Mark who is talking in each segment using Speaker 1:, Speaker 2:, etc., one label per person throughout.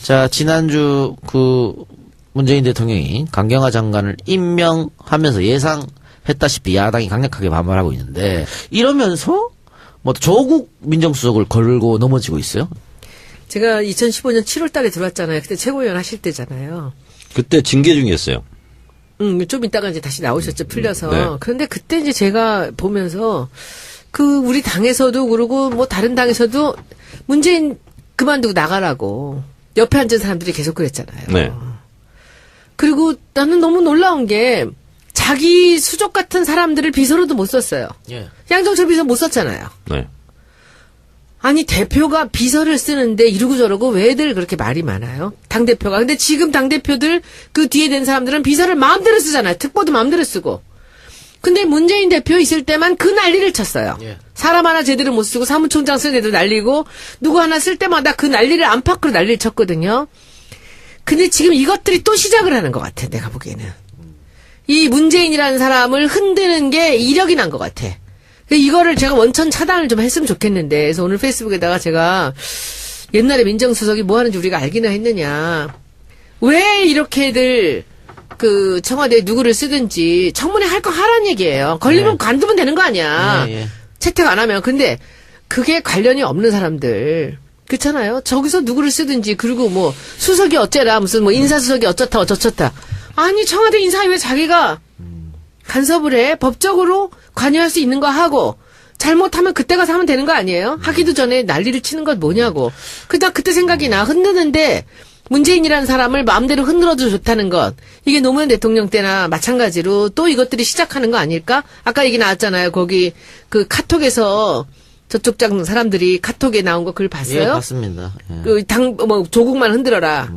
Speaker 1: 자, 지난주 문재인 대통령이 강경화 장관을 임명하면서 예상했다시피 야당이 강력하게 반발하고 있는데, 이러면서 뭐 조국 민정수석을 걸고 넘어지고 있어요?
Speaker 2: 제가 2015년 7월 달에 들어왔잖아요. 그때 최고위원 하실 때잖아요.
Speaker 3: 그때 징계 중이었어요.
Speaker 2: 좀 이따가 이제 다시 나오셨죠. 풀려서.
Speaker 3: 네.
Speaker 2: 그런데 그때 이제 제가 보면서 우리 당에서도 그러고 뭐 다른 당에서도 문재인 그만두고 나가라고 옆에 앉은 사람들이 계속 그랬잖아요.
Speaker 3: 네.
Speaker 2: 그리고 나는 너무 놀라운 게 자기 수족 같은 사람들을 비서로도 못 썼어요.
Speaker 1: 예.
Speaker 2: 양정철 비서 못 썼잖아요.
Speaker 3: 네.
Speaker 2: 아니 대표가 비서를 쓰는데 이러고 저러고 왜들 그렇게 말이 많아요? 당대표가. 근데 지금 당대표들 그 뒤에 된 사람들은 비서를 마음대로 쓰잖아요. 특보도 마음대로 쓰고. 근데 문재인 대표 있을 때만 그 난리를 쳤어요.
Speaker 1: 예.
Speaker 2: 사람 하나 제대로 못 쓰고 사무총장 쓰는 애도 날리고 누구 하나 쓸 때마다 그 난리를 안팎으로 난리를 쳤거든요. 근데 지금 이것들이 또 시작을 하는 것 같아. 내가 보기에는. 이 문재인이라는 사람을 흔드는 게 이력이 난 것 같아. 이거를 제가 원천 차단을 좀 했으면 좋겠는데, 그래서 오늘 페이스북에다가 제가 옛날에 민정수석이 뭐 하는지 우리가 알기나 했느냐. 왜 이렇게들 청와대에 누구를 쓰든지 청문회 할 거 하라는 얘기예요. 걸리면
Speaker 1: 네.
Speaker 2: 관두면 되는 거 아니야.
Speaker 1: 예.
Speaker 2: 채택 안 하면. 근데 그게 관련이 없는 사람들. 그렇잖아요. 저기서 누구를 쓰든지, 그리고 뭐 수석이 어째라, 무슨 뭐 인사수석이 어쩌다 어쩌다. 아니 청와대 인사에 왜 자기가 간섭을 해? 법적으로 관여할 수 있는 거 하고 잘못하면 그때 가서 하면 되는 거 아니에요? 하기도 전에 난리를 치는 건 뭐냐고. 그때 생각이 나. 흔드는데 문재인이라는 사람을 마음대로 흔들어도 좋다는 것. 이게 노무현 대통령 때나 마찬가지로 또 이것들이 시작하는 거 아닐까? 아까 얘기 나왔잖아요. 거기 카톡에서 저쪽 장 사람들이 카톡에 나온 거 그걸 봤어요?
Speaker 1: 예, 봤습니다. 예.
Speaker 2: 조국만 흔들어라.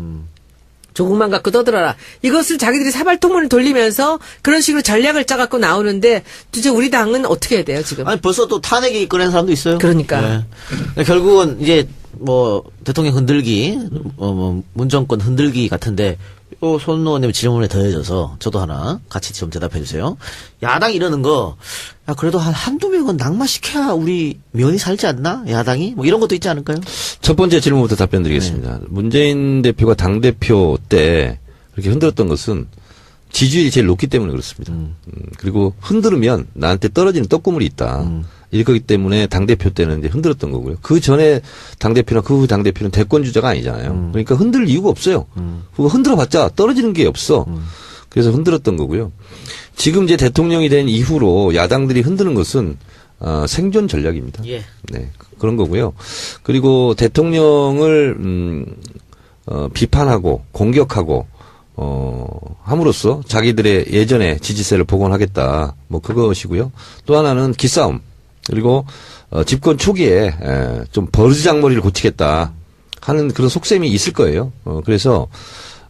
Speaker 2: 조국만 갖고 떠들어라. 이것을 자기들이 사발통문을 돌리면서 그런 식으로 전략을 짜갖고 나오는데 도대체 우리 당은 어떻게 해야 돼요, 지금?
Speaker 1: 아니, 벌써 또 탄핵이 꺼낸 사람도 있어요.
Speaker 2: 그러니까.
Speaker 1: 예. 결국은 이제 대통령 흔들기, 문정권 흔들기 같은데, 손 의원님 질문에 더해져서 저도 하나 같이 좀 대답해 주세요. 야당이 이러는 거, 야, 그래도 한두 명은 낙마시켜야 우리 면이 살지 않나? 야당이? 뭐 이런 것도 있지 않을까요?
Speaker 3: 첫 번째 질문부터 답변 드리겠습니다. 문재인 대표가 당대표 때 그렇게 흔들었던 것은 지지율이 제일 높기 때문에 그렇습니다. 그리고 흔들으면 나한테 떨어지는 떡고물이 있다. 이거기 때문에 당대표 때는 이제 흔들었던 거고요. 그 전에 당대표나 그 후 당대표는 대권주자가 아니잖아요. 그러니까 흔들 이유가 없어요. 그거 흔들어봤자 떨어지는 게 없어. 그래서 흔들었던 거고요. 지금 이제 대통령이 된 이후로 야당들이 흔드는 것은 생존 전략입니다.
Speaker 1: 예.
Speaker 3: 네, 그런 거고요. 그리고 대통령을 비판하고 공격하고 함으로써 자기들의 예전의 지지세를 복원하겠다. 뭐 그것이고요. 또 하나는 기싸움. 그리고 집권 초기에 좀 버르장머리를 고치겠다 하는 그런 속셈이 있을 거예요. 그래서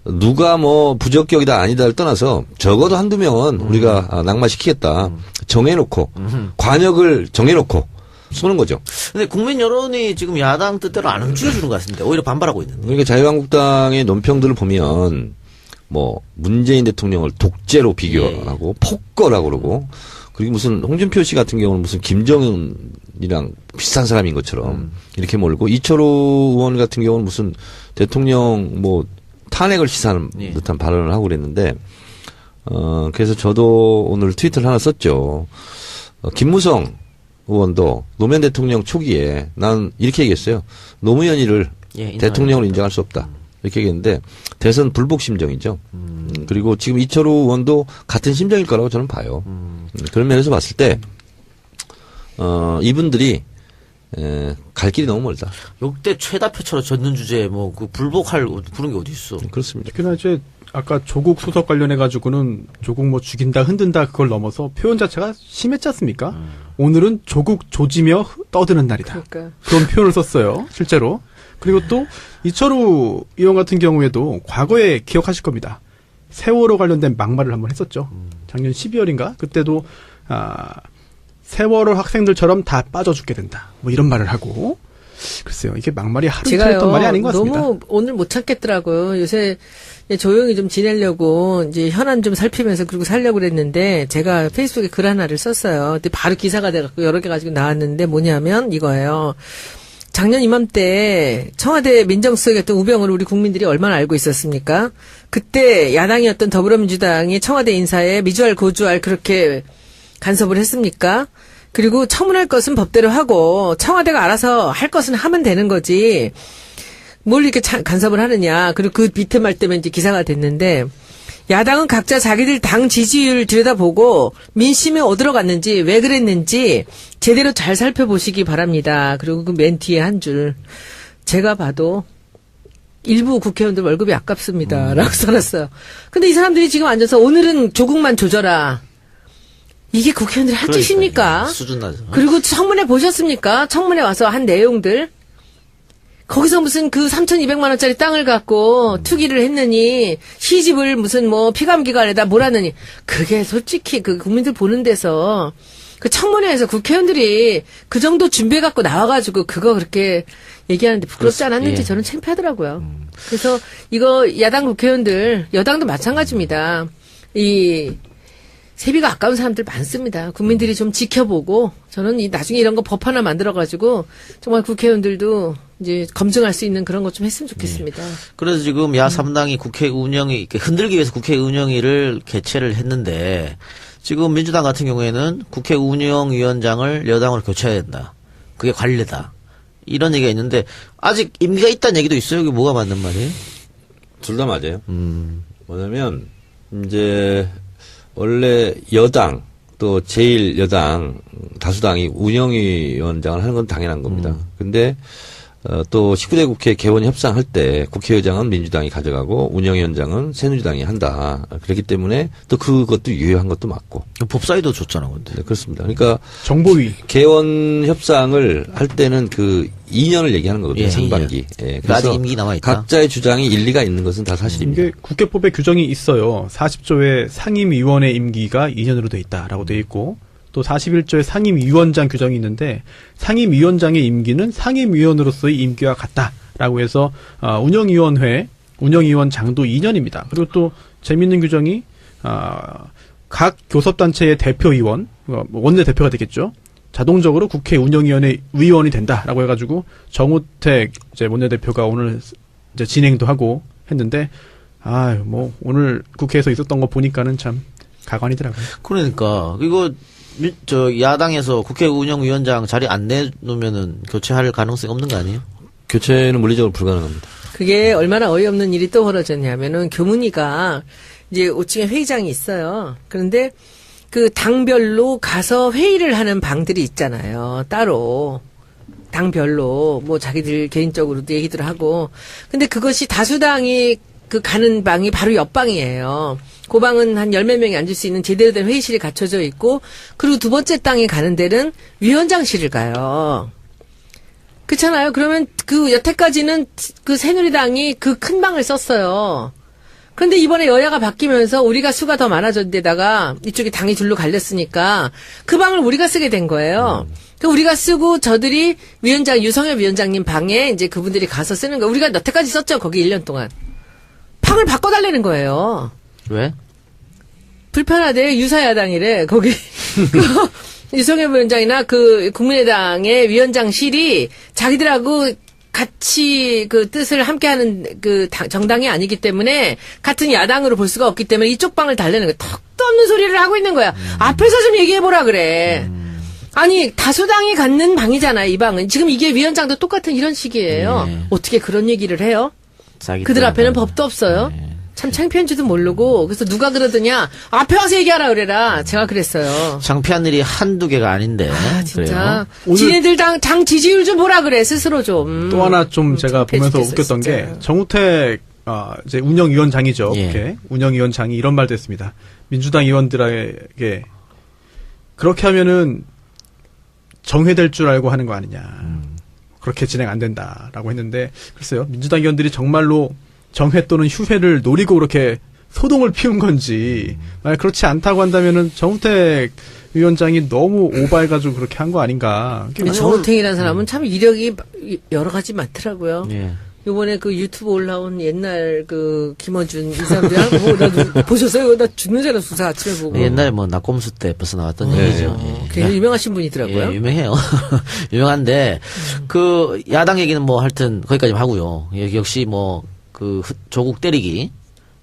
Speaker 3: 누가 뭐 부적격이다 아니다를 떠나서 적어도 한두 명은 우리가 낙마시키겠다 정해놓고 관역을 정해놓고 쏘는 거죠.
Speaker 1: 근데 국민 여론이 지금 야당 뜻대로 안 움직여주는 것 같습니다. 오히려 반발하고 있는데.
Speaker 3: 그러니까 자유한국당의 논평들을 보면 뭐 문재인 대통령을 독재로 비교하고 폭거라고 그러고 그리고 무슨 홍준표 씨 같은 경우는 무슨 김정은이랑 비슷한 사람인 것처럼 이렇게 몰고 이철호 의원 같은 경우는 무슨 대통령 뭐 탄핵을 시사하는 듯한 발언을 하고 그랬는데 그래서 저도 오늘 트위터를 하나 썼죠. 김무성 의원도 노무현 대통령 초기에 난 이렇게 얘기했어요. 노무현이를 대통령으로 인정할 수 없다. 이렇게 얘기했는데 대선 불복 심정이죠. 그리고 지금 이철호 의원도 같은 심정일 거라고 저는 봐요. 그런 면에서 봤을 때 이분들이 갈 길이 너무 멀다.
Speaker 1: 역대 최다표처럼 졌는 주제에 불복할 그런 게 어디 있어?
Speaker 3: 그렇습니다.
Speaker 4: 특히나 이제 아까 조국 수석 관련해 가지고는 조국 뭐 죽인다 흔든다 그걸 넘어서 표현 자체가 심했지 않습니까? 오늘은 조국 조지며 떠드는 날이다.
Speaker 2: 그러니까.
Speaker 4: 그런 표현을 썼어요. 실제로. 그리고 또 이철우 의원 같은 경우에도 과거에 기억하실 겁니다. 세월호 관련된 막말을 한번 했었죠. 작년 12월인가? 그때도 세월호 학생들처럼 다 빠져 죽게 된다. 뭐 이런 말을 하고. 글쎄요. 이게 막말이 하루 이틀 했던 말이 아닌 것 같습니다.
Speaker 2: 너무 오늘 못 참겠더라고요. 요새 조용히 좀 지내려고 이제 현안 좀 살피면서 그러고 살려고 그랬는데 제가 페이스북에 글 하나를 썼어요. 근데 바로 기사가 돼갖고 여러 개 가지고 나왔는데 뭐냐면 이거예요. 작년 이맘때 청와대 민정수석이었던 우병우를 우리 국민들이 얼마나 알고 있었습니까? 그때 야당이었던 더불어민주당이 청와대 인사에 미주알 고주알 그렇게 간섭을 했습니까? 그리고 청문할 것은 법대로 하고 청와대가 알아서 할 것은 하면 되는 거지. 뭘 이렇게 간섭을 하느냐. 그리고 그 밑에 말 때문에 이제 기사가 됐는데 야당은 각자 자기들 당 지지율 들여다보고 민심이 어디로 갔는지 왜 그랬는지 제대로 잘 살펴보시기 바랍니다. 그리고 그 맨 뒤에 한 줄. 제가 봐도 일부 국회의원들 월급이 아깝습니다. 라고 써놨어요. 근데 이 사람들이 지금 앉아서 오늘은 조국만 조져라. 이게 국회의원들이 할 짓입니까?
Speaker 1: 수준 낮아.
Speaker 2: 그리고 청문회 보셨습니까? 청문회 와서 한 내용들. 거기서 무슨 그 3,200만 원짜리 땅을 갖고 투기를 했느니 시집을 무슨 뭐 피감기관에다 몰았느니 그게 솔직히 그 국민들 보는 데서 그 청문회에서 국회의원들이 그 정도 준비해 갖고 나와가지고 그거 그렇게 얘기하는데 부끄럽지 않았는지
Speaker 1: 예.
Speaker 2: 저는 창피하더라고요. 그래서 이거 야당 국회의원들 여당도 마찬가지입니다. 이 세비가 아까운 사람들 많습니다. 국민들이 좀 지켜보고 저는 나중에 이런 거 법 하나 만들어가지고 정말 국회의원들도 이제 검증할 수 있는 그런 것 좀 했으면 좋겠습니다.
Speaker 1: 그래서 지금 야3당이 국회 운영위, 흔들기 위해서 국회 운영위를 개최를 했는데 지금 민주당 같은 경우에는 국회 운영위원장을 여당으로 교체해야 된다. 그게 관례다. 이런 얘기가 있는데 아직 임기가 있다는 얘기도 있어요. 이게 뭐가 맞는 말이에요?
Speaker 3: 둘 다 맞아요. 뭐냐면 이제 원래 여당 또 제1여당 다수당이 운영위원장을 하는 건 당연한 겁니다. 근데 또 19대 국회 개원 협상할 때 국회의장은 민주당이 가져가고 운영위원장은 새누리당이 한다. 그렇기 때문에 또 그것도 유효한 것도 맞고.
Speaker 1: 법사위도 줬잖아, 근데.
Speaker 3: 네, 그렇습니다. 그러니까
Speaker 4: 정보위.
Speaker 3: 개원 협상을 할 때는 그 2년을 얘기하는 거거든요.
Speaker 1: 예,
Speaker 3: 상반기. 예,
Speaker 1: 아직 임기 남아있다.
Speaker 3: 각자의 주장이 일리가 있는 것은 다 사실입니다.
Speaker 4: 이게 국회법에 규정이 있어요. 40조의 상임위원회 임기가 2년으로 돼 있다라고 돼 있고 또 41조의 상임위원장 규정이 있는데 상임위원장의 임기는 상임위원으로서의 임기와 같다라고 해서 운영위원장도 2년입니다. 그리고 또 재미있는 규정이 각 교섭단체의 대표위원, 원내대표가 되겠죠. 자동적으로 국회 운영위원회 위원이 된다라고 해가지고 정우택 이제 원내대표가 오늘 이제 진행도 하고 했는데 뭐 오늘 국회에서 있었던 거 보니까는 참 가관이더라고요.
Speaker 1: 그러니까 이거 야당에서 국회 운영위원장 자리 안 내놓으면은 교체할 가능성이 없는 거 아니에요?
Speaker 3: 교체는 물리적으로 불가능합니다.
Speaker 2: 그게 얼마나 어이없는 일이 또 벌어졌냐면은 교문위가 이제 5층에 회의장이 있어요. 그런데 그 당별로 가서 회의를 하는 방들이 있잖아요. 따로. 당별로 뭐 자기들 개인적으로도 얘기들 하고. 근데 그것이 다수당이 그 가는 방이 바로 옆방이에요. 그 방은 한 10몇 명이 앉을 수 있는 제대로 된 회의실이 갖춰져 있고 그리고 두 번째 땅에 가는 데는 위원장실을 가요. 그렇잖아요. 그러면 그 여태까지는 그 새누리당이 그 큰 방을 썼어요. 그런데 이번에 여야가 바뀌면서 우리가 수가 더 많아진 데다가 이쪽이 당이 둘로 갈렸으니까 그 방을 우리가 쓰게 된 거예요. 그 우리가 쓰고 저들이 유성엽 위원장님 방에 이제 그분들이 가서 쓰는 거. 우리가 여태까지 썼죠. 거기 1년 동안. 방을 바꿔달라는 거예요.
Speaker 1: 왜?
Speaker 2: 불편하대. 유사야당이래. 거기. 유성엽 위원장이나 그 국민의당의 위원장실이 자기들하고 같이 그 뜻을 함께하는 그 정당이 아니기 때문에 같은 야당으로 볼 수가 없기 때문에 이쪽 방을 달래는 거야. 턱도 없는 소리를 하고 있는 거야. 앞에서 좀 얘기해보라 그래. 아니 다수당이 갖는 방이잖아요. 이 방은. 지금 이게 위원장도 똑같은 이런 식이에요.
Speaker 1: 네.
Speaker 2: 어떻게 그런 얘기를 해요? 그들 앞에는 법도 없어요.
Speaker 1: 네.
Speaker 2: 참 창피한지도 모르고. 그래서 누가 그러더냐. 앞에 와서 얘기하라 그래라. 제가 그랬어요.
Speaker 1: 창피한 일이 한두 개가 아닌데.
Speaker 2: 진짜.
Speaker 4: 오늘-
Speaker 2: 지네들 당 지지율 좀 보라 그래. 스스로 좀.
Speaker 4: 또 하나 좀 제가 보면서
Speaker 2: 창피해 죽겠어,
Speaker 4: 웃겼던 게
Speaker 2: 진짜.
Speaker 4: 정우택 이제 운영위원장이죠.
Speaker 1: 예.
Speaker 4: 국회 운영위원장이 이런 말도 했습니다. 민주당 의원들에게 그렇게 하면은 정회될 줄 알고 하는 거 아니냐. 그렇게 진행 안 된다라고 했는데 글쎄요. 민주당 의원들이 정말로 정회 또는 휴회를 노리고 그렇게 소동을 피운 건지 만약 그렇지 않다고 한다면은 정우택 위원장이 너무 오버해가지고 그렇게 한 거 아닌가.
Speaker 2: 근데 정우택이라는 사람은 참 이력이 여러 가지 많더라고요.
Speaker 1: 예.
Speaker 2: 요번에 그 유튜브 올라온 옛날 그 김어준 이 사람들 뭐 나도 보셨어요? 나 죽는 줄 알았어 아침에 보고.
Speaker 1: 옛날에 뭐 낙곰수 때 벌써 나왔던 얘기죠. 예.
Speaker 2: 굉장히 유명하신 분이더라고요.
Speaker 1: 예, 유명해요. 유명한데, 그, 야당 얘기는 뭐 하여튼 거기까지 하고요. 예, 역시 뭐, 그, 조국 때리기,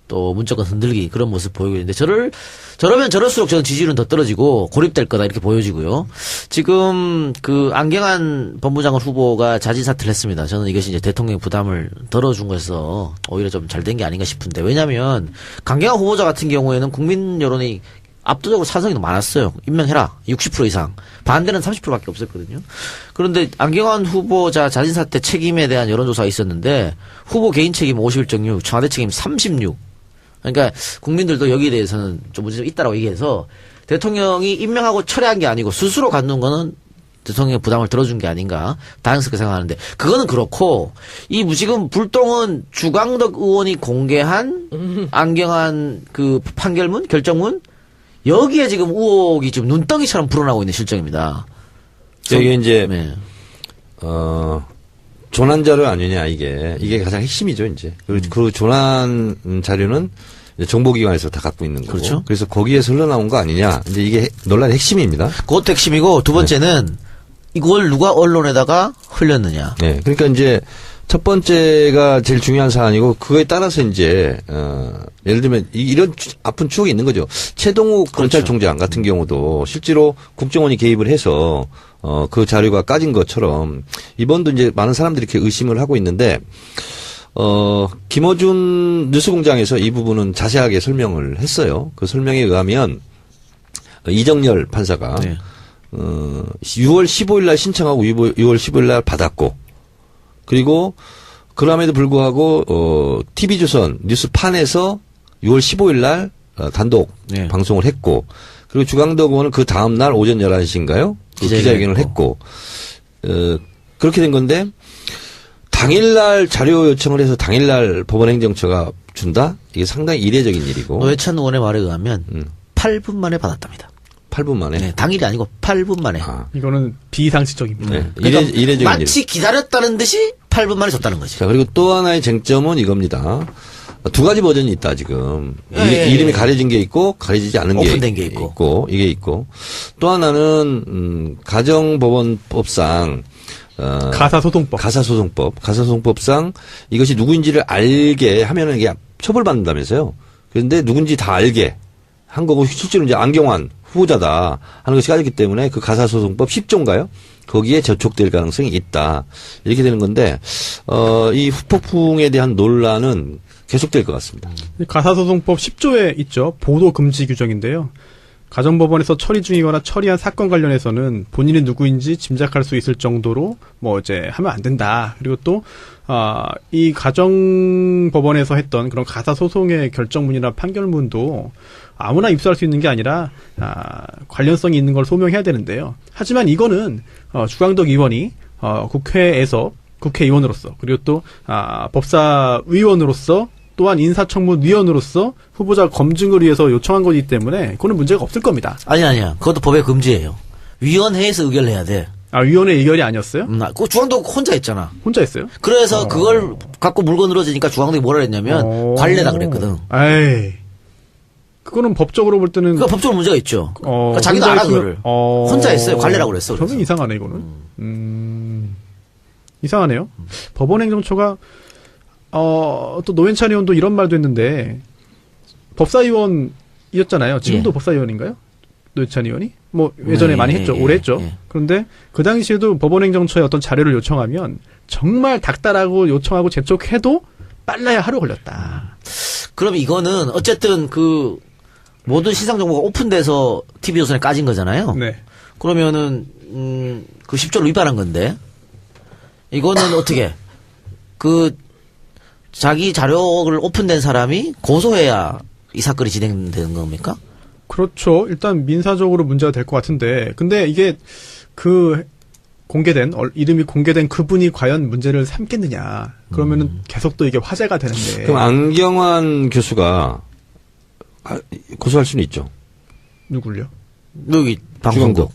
Speaker 1: 또 문정권 흔들기 그런 모습 보이고 있는데, 저러면 저럴수록 저는 지지율은 더 떨어지고 고립될 거다 이렇게 보여지고요. 지금 그 안경환 법무장관 후보가 자진 사퇴를 했습니다. 저는 이것이 이제 대통령 부담을 덜어준 거에서 오히려 좀 잘 된 게 아닌가 싶은데, 왜냐면 강경환 후보자 같은 경우에는 국민 여론이 압도적으로 찬성이 많았어요. 임명해라. 60% 이상. 반대는 30%밖에 없었거든요. 그런데 안경환 후보자 자진사퇴 책임에 대한 여론조사가 있었는데 후보 개인 책임 51.6, 청와대 책임 36. 그러니까 국민들도 여기에 대해서는 좀 문제가 있다라고 얘기해서 대통령이 임명하고 철회한 게 아니고 스스로 갖는 거는 대통령의 부담을 들어준 게 아닌가 다행스럽게 생각하는데, 그거는 그렇고 이 지금 불똥은 주광덕 의원이 공개한 안경환 그 판결문 결정문 여기에 지금 의혹이 지금 눈덩이처럼 불어나고 있는 실정입니다.
Speaker 3: 이게 이제
Speaker 1: 네.
Speaker 3: 조난 자료 아니냐 이게 가장 핵심이죠 이제. 그 조난 자료는 이제 정보기관에서 다 갖고 있는 거고.
Speaker 1: 그렇죠.
Speaker 3: 그래서 거기에서 흘러나온 거 아니냐. 이제 이게 논란의 핵심입니다.
Speaker 1: 그것도 핵심이고, 두 번째는 이걸 누가 언론에다가 흘렸느냐.
Speaker 3: 네. 그러니까 이제 첫 번째가 제일 중요한 사안이고, 그거에 따라서 이제 예를 들면 이런 아픈 추억이 있는 거죠. 최동욱 검찰총장 같은 경우도 실제로 국정원이 개입을 해서 그 자료가 까진 것처럼 이번도 이제 많은 사람들이 이렇게 의심을 하고 있는데, 김어준 뉴스공장에서 이 부분은 자세하게 설명을 했어요. 그 설명에 의하면 이정열 판사가
Speaker 1: 네.
Speaker 3: 6월 15일 날 신청하고 6월 15일 날 받았고, 그리고 그럼에도 불구하고 TV조선 뉴스판에서 6월 15일 날 단독
Speaker 1: 네.
Speaker 3: 방송을 했고, 그리고 주광덕 의원은 그 다음 날 오전 11시인가요? 기자회견을 했고, 그렇게 된 건데, 당일날 자료 요청을 해서 당일날 법원행정처가 준다? 이게 상당히 이례적인 일이고.
Speaker 1: 노회찬 의원의 말에 의하면 8분 만에 받았답니다.
Speaker 3: 8분 만에.
Speaker 1: 네, 당일이 아니고 8분 만에.
Speaker 4: 이거는 비상식적입니다.
Speaker 3: 네.
Speaker 1: 그러니까
Speaker 3: 이례적인
Speaker 1: 마치
Speaker 3: 일.
Speaker 1: 기다렸다는 듯이 8분 만에 줬다는 거지.
Speaker 3: 자, 그리고 또 하나의 쟁점은 이겁니다. 두 가지 버전이 있다, 지금.
Speaker 1: 예,
Speaker 3: 이름이
Speaker 1: 예.
Speaker 3: 가려진 게 있고, 가려지지 않은
Speaker 1: 오픈된
Speaker 3: 게
Speaker 1: 게 있고.
Speaker 3: 이게 있고. 또 하나는, 가정법원법상, 가사소송법상 이것이 누구인지를 알게 하면은 이게 처벌받는다면서요. 그런데 누군지 다 알게 한 거고, 실제로 이제 안경환 후보자다 하는 것이 까졌기 때문에 그 가사소송법 10조인가요? 거기에 저촉될 가능성이 있다. 이렇게 되는 건데, 이 후폭풍에 대한 논란은 계속될 것 같습니다.
Speaker 4: 가사소송법 10조에 있죠. 보도 금지 규정인데요. 가정법원에서 처리 중이거나 처리한 사건 관련해서는 본인이 누구인지 짐작할 수 있을 정도로 뭐 이제 하면 안 된다. 그리고 또 이 가정법원에서 했던 그런 가사소송의 결정문이나 판결문도 아무나 입수할 수 있는 게 아니라 관련성이 있는 걸 소명해야 되는데요. 하지만 이거는 주광덕 의원이 국회에서 국회의원으로서, 그리고 또 법사위원으로서, 또한 인사청문위원으로서 후보자 검증을 위해서 요청한 거기 때문에 그거는 문제가 없을 겁니다.
Speaker 1: 아니야. 그것도 법의 금지예요. 위원회에서 의결을 해야 돼.
Speaker 4: 위원회 의결이 아니었어요?
Speaker 1: 그 주광덕 혼자 했잖아.
Speaker 4: 혼자 했어요?
Speaker 1: 그래서 그걸 갖고 물고 늘어지니까 주광덕이 뭐라 했냐면 관례다 그랬거든.
Speaker 4: 에이. 그거는 법적으로 볼 때는.
Speaker 1: 그러니까 법적으로 문제가 있죠. 그러니까 자기도 알아, 그거를. 혼자 했어요. 관례라고 그랬어.
Speaker 4: 저는 이상하네, 이거는. 이상하네요. 법원행정처가, 또 노회찬 의원도 이런 말도 했는데, 법사위원이었잖아요. 지금도
Speaker 1: 예.
Speaker 4: 법사위원인가요? 노회찬 의원이? 뭐, 예전에 많이 했죠. 오래 했죠.
Speaker 1: 예.
Speaker 4: 그런데, 그 당시에도 법원행정처에 어떤 자료를 요청하면, 정말 닥달하고 요청하고 재촉해도 빨라야 하루 걸렸다.
Speaker 1: 그럼 이거는 어쨌든 그 모든 시상 정보가 오픈돼서 TV조선에 까진 거잖아요.
Speaker 4: 네.
Speaker 1: 그러면은 그 10조를 위반한 건데 이거는 어떻게 그 자기 자료를 오픈된 사람이 고소해야 이 사건이 진행되는 겁니까?
Speaker 4: 그렇죠. 일단 민사적으로 문제가 될 것 같은데, 근데 이게 그 공개된 이름이 공개된 그분이 과연 문제를 삼겠느냐? 그러면은 계속 또 이게 화제가 되는데.
Speaker 3: 그럼 안경환 교수가 고소할 수는 있죠.
Speaker 4: 누굴요?
Speaker 1: 여기 방송국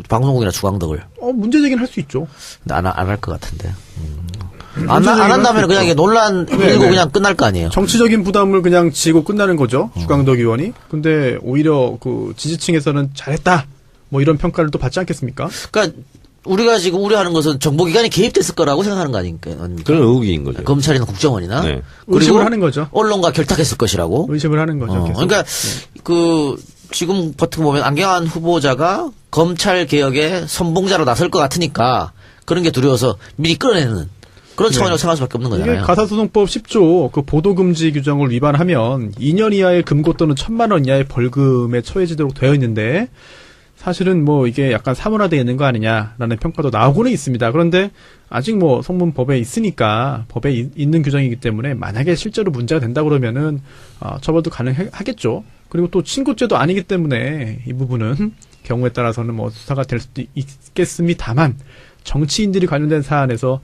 Speaker 1: 방송국이나 주광덕을.
Speaker 4: 문제 제기는 할 수 있죠.
Speaker 1: 안 할 것 같은데. 안 한다면 그냥 이게 논란
Speaker 4: 네,
Speaker 1: 일고
Speaker 4: 네.
Speaker 1: 그냥 끝날 거 아니에요.
Speaker 4: 정치적인 부담을 그냥 지고 끝나는 거죠. 주광덕 의원이. 근데 오히려 그 지지층에서는 잘했다. 뭐 이런 평가를 또 받지 않겠습니까?
Speaker 1: 그러니까 우리가 지금 우려하는 것은 정보기관이 개입됐을 거라고 생각하는 거 아닙니까?
Speaker 3: 그런 의혹인 거죠.
Speaker 1: 검찰이나 국정원이나.
Speaker 3: 네.
Speaker 4: 의심을 하는 거죠.
Speaker 1: 언론과 결탁했을 것이라고.
Speaker 4: 의심을 하는 거죠. 계속.
Speaker 1: 그러니까 지금 같은 거 보면 안경환 후보자가 검찰 개혁의 선봉자로 나설 것 같으니까 그런 게 두려워서 미리 끌어내는 그런 차원이라고 생각할 수밖에 없는
Speaker 4: 이게
Speaker 1: 거잖아요.
Speaker 4: 가사소송법 10조 그 보도금지 규정을 위반하면 2년 이하의 금고 또는 1,000만 원 이하의 벌금에 처해지도록 되어 있는데 사실은 뭐 이게 약간 사문화되어 있는 거 아니냐라는 평가도 나오고는 있습니다. 그런데 아직 뭐 성문법에 있으니까 법에 있는 규정이기 때문에 만약에 실제로 문제가 된다 그러면은 처벌도 가능하겠죠. 그리고 또 친고죄도 아니기 때문에 이 부분은 경우에 따라서는 뭐 수사가 될 수도 있겠습니다만 정치인들이 관련된 사안에서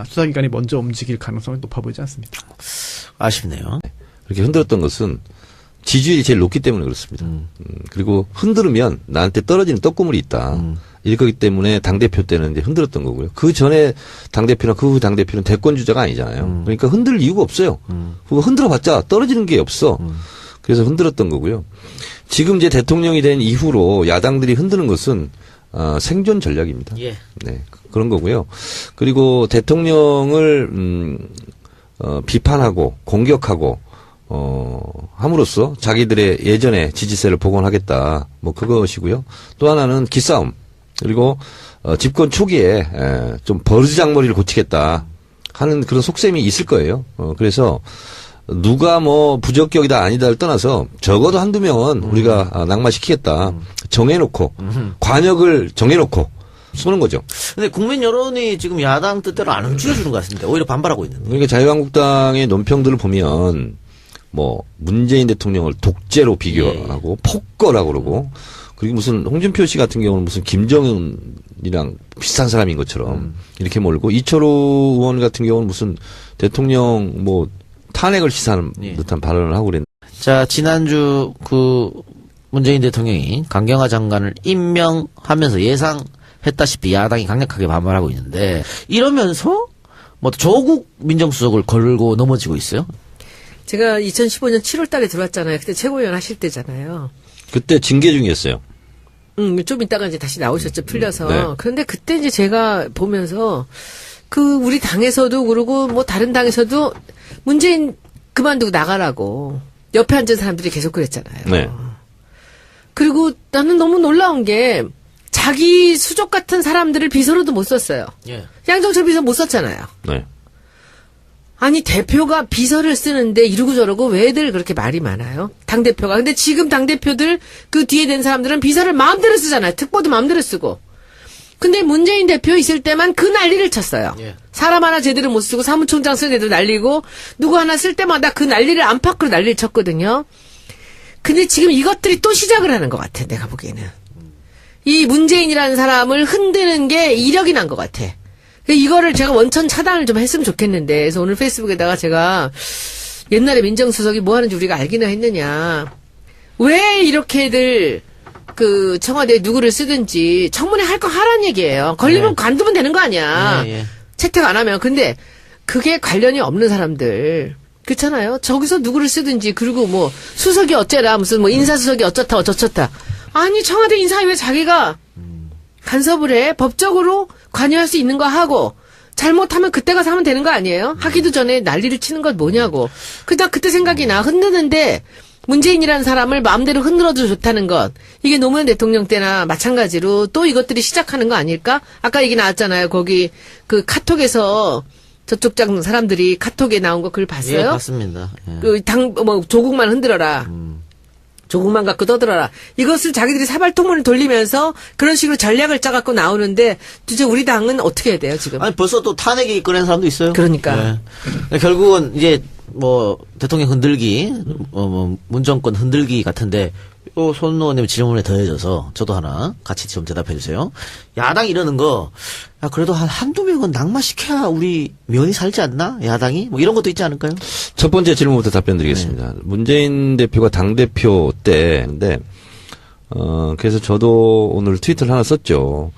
Speaker 4: 수사기관이 먼저 움직일 가능성이 높아 보이지 않습니다.
Speaker 1: 아쉽네요.
Speaker 3: 이렇게 흔들었던 것은 지지율이 제일 높기 때문에 그렇습니다. 그리고 흔들으면 나한테 떨어지는 떡고물이 있다. 이럴 거기 때문에 당대표 때는 이제 흔들었던 거고요. 그 전에 당대표나 그 후 당대표는 대권 주자가 아니잖아요. 그러니까 흔들 이유가 없어요. 그거 흔들어봤자 떨어지는 게 없어. 그래서 흔들었던 거고요. 지금 이제 대통령이 된 이후로 야당들이 흔드는 것은 생존 전략입니다.
Speaker 1: 예.
Speaker 3: 네, 그런 거고요. 그리고 대통령을 비판하고 공격하고 함으로써 자기들의 예전의 지지세를 복원하겠다. 뭐 그것이고요. 또 하나는 기싸움. 그리고 집권 초기에 좀 버르장머리를 고치겠다 하는 그런 속셈이 있을 거예요. 그래서 누가 뭐 부적격이다 아니다를 떠나서 적어도 한두 명은 우리가 낙마시키겠다. 정해놓고 관역을 정해놓고 쏘는 거죠.
Speaker 1: 근데 국민 여론이 지금 야당 뜻대로 안 움직여주는 것 같습니다. 오히려 반발하고 있는데.
Speaker 3: 그러니까 자유한국당의 논평들을 보면 뭐 문재인 대통령을 독재로 비교하고 폭거라고 그러고 그리고 무슨 홍준표 씨 같은 경우는 무슨 김정은이랑 비슷한 사람인 것처럼 이렇게 몰고 이철호 의원 같은 경우는 무슨 대통령 뭐 탄핵을 시사하는 듯한 발언을 하고 그랬는데.
Speaker 1: 자, 지난주 문재인 대통령이 강경화 장관을 임명하면서 예상했다시피 야당이 강력하게 반발하고 있는데 이러면서 뭐 조국 민정수석을 걸고 넘어지고 있어요.
Speaker 2: 제가 2015년 7월 달에 들어왔잖아요. 그때 최고위원 하실 때잖아요.
Speaker 3: 그때 징계 중이었어요.
Speaker 2: 좀 이따가 이제 다시 나오셨죠. 풀려서.
Speaker 3: 네.
Speaker 2: 그런데 그때 이제 제가 보면서 우리 당에서도 그러고 뭐 다른 당에서도 문재인 그만두고 나가라고 옆에 앉은 사람들이 계속 그랬잖아요.
Speaker 3: 네.
Speaker 2: 그리고 나는 너무 놀라운 게 자기 수족 같은 사람들을 비서로도 못 썼어요.
Speaker 1: 예.
Speaker 2: 양정철 비서 못 썼잖아요.
Speaker 3: 네.
Speaker 2: 아니 대표가 비서를 쓰는데 이러고 저러고 왜들 그렇게 말이 많아요? 당대표가. 근데 지금 당대표들 그 뒤에 된 사람들은 비서를 마음대로 쓰잖아요. 특보도 마음대로 쓰고. 근데 문재인 대표 있을 때만 그 난리를 쳤어요.
Speaker 1: 예.
Speaker 2: 사람 하나 제대로 못 쓰고 사무총장 쓰는 애들 날리고 누구 하나 쓸 때마다 그 난리를 안팎으로 난리를 쳤거든요. 근데 지금 이것들이 또 시작을 하는 것 같아. 내가 보기에는. 이 문재인이라는 사람을 흔드는 게 이력이 난 것 같아. 이거를 제가 원천 차단을 좀 했으면 좋겠는데, 그래서 오늘 페이스북에다가 제가 옛날에 민정수석이 뭐 하는지 우리가 알기는 했느냐. 왜 이렇게들 청와대에 누구를 쓰든지 청문회 할 거 하라는 얘기예요. 걸리면 관두면 되는 거 아니야.
Speaker 1: 예.
Speaker 2: 채택 안 하면. 근데 그게 관련이 없는 사람들. 그렇잖아요. 저기서 누구를 쓰든지 그리고 뭐 수석이 어째라 무슨 뭐 인사수석이 어쩌다 어쩌다. 아니 청와대 인사에 왜 자기가 간섭을 해? 법적으로 관여할 수 있는 거 하고 잘못하면 그때 가서 하면 되는 거 아니에요? 하기도 전에 난리를 치는 건 뭐냐고. 그때 생각이 나. 흔드는데 문재인이라는 사람을 마음대로 흔들어도 좋다는 것. 이게 노무현 대통령 때나 마찬가지로 또 이것들이 시작하는 거 아닐까? 아까 얘기 나왔잖아요. 거기 카톡에서 저쪽 장 사람들이 카톡에 나온 거 그걸 봤어요?
Speaker 1: 예, 봤습니다. 예.
Speaker 2: 조국만 흔들어라. 조국만 갖고 떠들어라. 이것을 자기들이 사발통문을 돌리면서 그런 식으로 전략을 짜갖고 나오는데 도대체 우리 당은 어떻게 해야 돼요, 지금?
Speaker 1: 아니, 벌써 또 탄핵이 꺼낸 사람도 있어요.
Speaker 2: 그러니까.
Speaker 1: 예. 결국은 이제 대통령 흔들기, 문정권 흔들기 같은데, 손 의원님 질문에 더해져서 저도 하나 같이 좀 대답해 주세요. 야당이 이러는 거, 그래도 한두 명은 낙마시켜야 우리 면이 살지 않나? 야당이? 뭐 이런 것도 있지 않을까요?
Speaker 3: 첫 번째 질문부터 답변 드리겠습니다. 문재인 대표가 당대표 때인데, 그래서 저도 오늘 트위터를 하나 썼죠.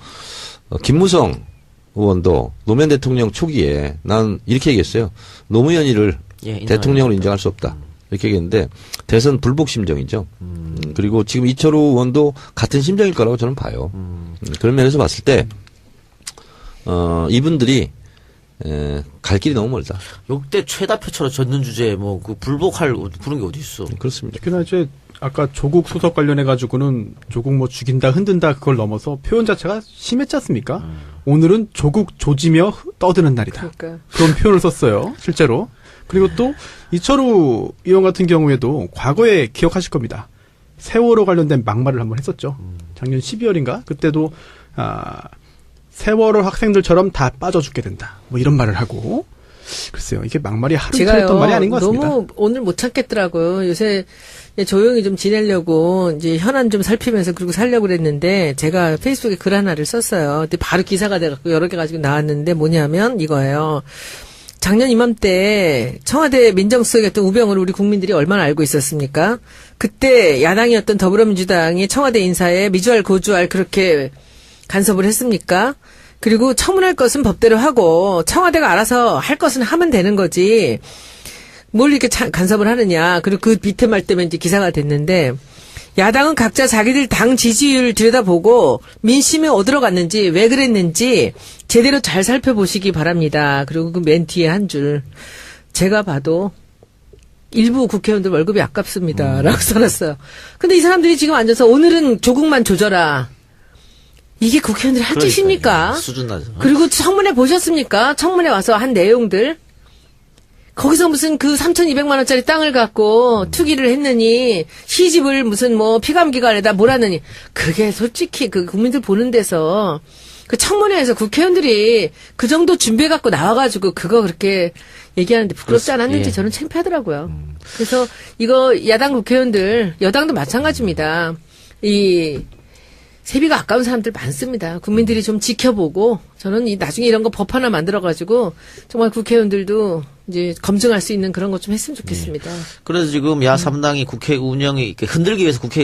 Speaker 3: 김무성 의원도 노무현 대통령 초기에 난 이렇게 얘기했어요. 노무현이를
Speaker 1: 예,
Speaker 3: 대통령으로 인정할 수 없다. 이렇게 얘기했는데 대선 불복 심정이죠. 그리고 지금 이철우 의원도 같은 심정일 거라고 저는 봐요. 그런 면에서 봤을 때 이분들이 갈 길이 너무 멀다.
Speaker 1: 역대 최다표처럼 젖는 주제에 뭐 그 불복할 그런 게 어디 있어?
Speaker 3: 그렇습니다.
Speaker 4: 특히나 이제 아까 조국 수석 관련해 가지고는 조국 뭐 죽인다 흔든다 그걸 넘어서 표현 자체가 심했지 않습니까? 오늘은 조국 조지며 떠드는 날이다.
Speaker 2: 그러니까.
Speaker 4: 그런 표현을 썼어요. 실제로. 그리고 또 이철우 의원 같은 경우에도 과거에 기억하실 겁니다. 세월호 관련된 막말을 한번 했었죠. 작년 12월인가? 그때도 세월호 학생들처럼 다 빠져 죽게 된다. 뭐 이런 말을 하고. 글쎄요. 이게 막말이 하루 이틀 했던 말이 아닌 것 같습니다.
Speaker 2: 너무 오늘 못 참겠더라고요. 요새 조용히 좀 지내려고 이제 현안 좀 살피면서 그러고 살려고 그랬는데 제가 페이스북에 글 하나를 썼어요. 근데 바로 기사가 돼갖고 여러 개 가지고 나왔는데 뭐냐면 이거예요. 작년 이맘때 청와대 민정수석이었던 우병우를 우리 국민들이 얼마나 알고 있었습니까? 그때 야당이었던 더불어민주당이 청와대 인사에 미주알 고주알 그렇게 간섭을 했습니까? 그리고 청문할 것은 법대로 하고 청와대가 알아서 할 것은 하면 되는 거지. 뭘 이렇게 간섭을 하느냐. 그리고 그 밑에 말 때문에 이제 기사가 됐는데 야당은 각자 자기들 당 지지율 들여다보고 민심이 어디로 갔는지 왜 그랬는지 제대로 잘 살펴보시기 바랍니다. 그리고 그 맨 뒤에 한 줄. 제가 봐도 일부 국회의원들 월급이 아깝습니다. 라고 써놨어요. 근데 이 사람들이 지금 앉아서 오늘은 조국만 조져라. 이게 국회의원들이 할 짓입니까?
Speaker 1: 수준 낮아.
Speaker 2: 그리고 청문회 보셨습니까? 청문회 와서 한 내용들. 거기서 무슨 그 3,200만 원짜리 땅을 갖고 투기를 했느니 시집을 무슨 뭐 피감기관에다 몰았느니 그게 솔직히 그 국민들 보는 데서 그 청문회에서 국회의원들이 그 정도 준비해 갖고 나와가지고 그거 그렇게 얘기하는데 부끄럽지 않았는지
Speaker 1: 예.
Speaker 2: 저는 창피하더라고요. 그래서 이거 야당 국회의원들 여당도 마찬가지입니다. 이 세비가 아까운 사람들 많습니다. 국민들이 좀 지켜보고 저는 나중에 이런 거 법 하나 만들어가지고 정말 국회의원들도 이제 검증할 수 있는 그런 것 좀 했으면 좋겠습니다.
Speaker 1: 그래서 지금 야 3당이 국회 운영이 이렇게 흔들기 위해서 국회